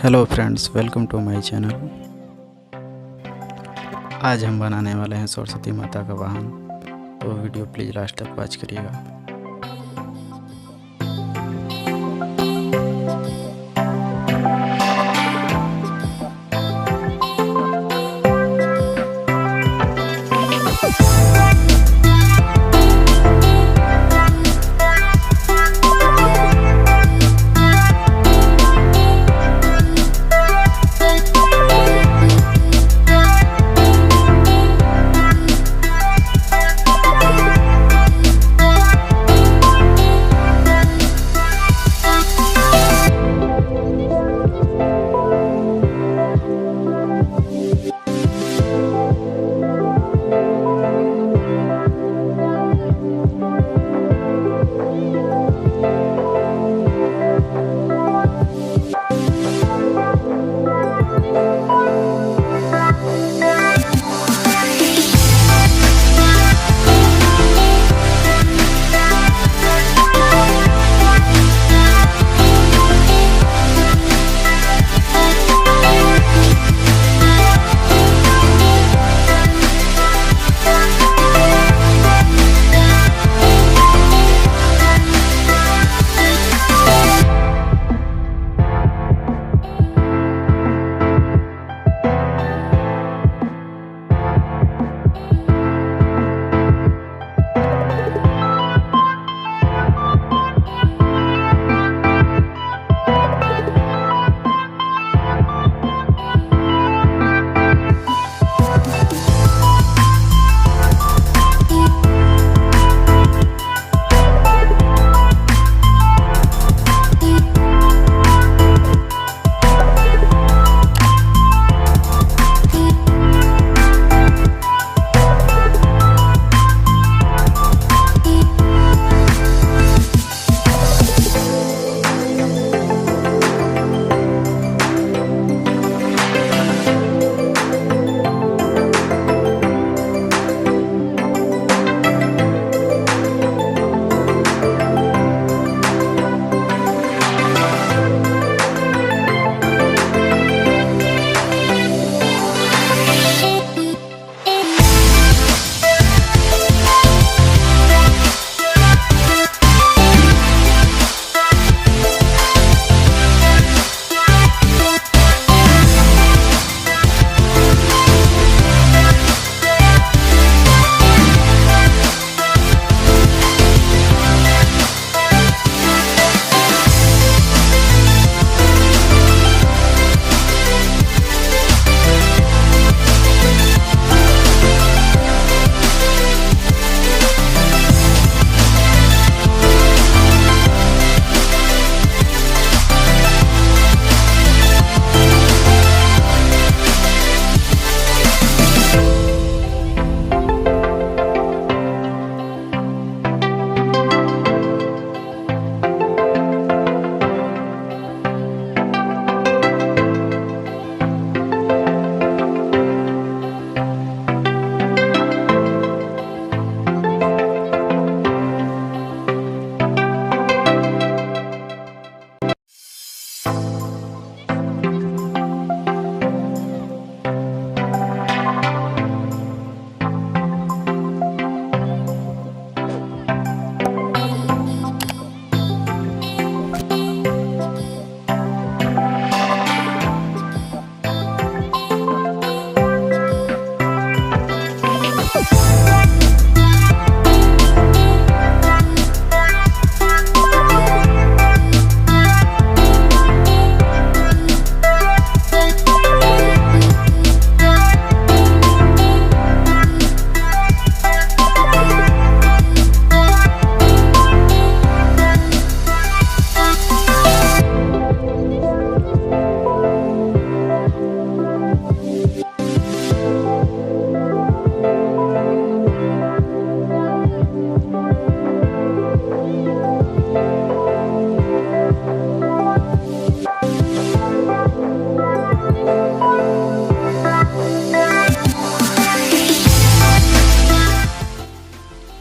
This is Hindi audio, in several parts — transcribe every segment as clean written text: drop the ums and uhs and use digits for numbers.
Hello friends, welcome to my channel. आज हम बनाने वाले हैं सरस्वती माता का वाहन, तो वीडियो प्लीज़ लास्ट तक वॉच करिएगा।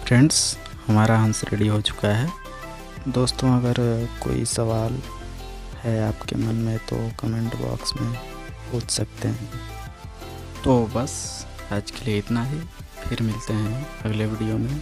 फ्रेंड्स, हमारा हंस रेडी हो चुका है। दोस्तों, अगर कोई सवाल है आपके मन में तो कमेंट बॉक्स में पूछ सकते हैं। तो बस आज के लिए इतना ही, फिर मिलते हैं अगले वीडियो में।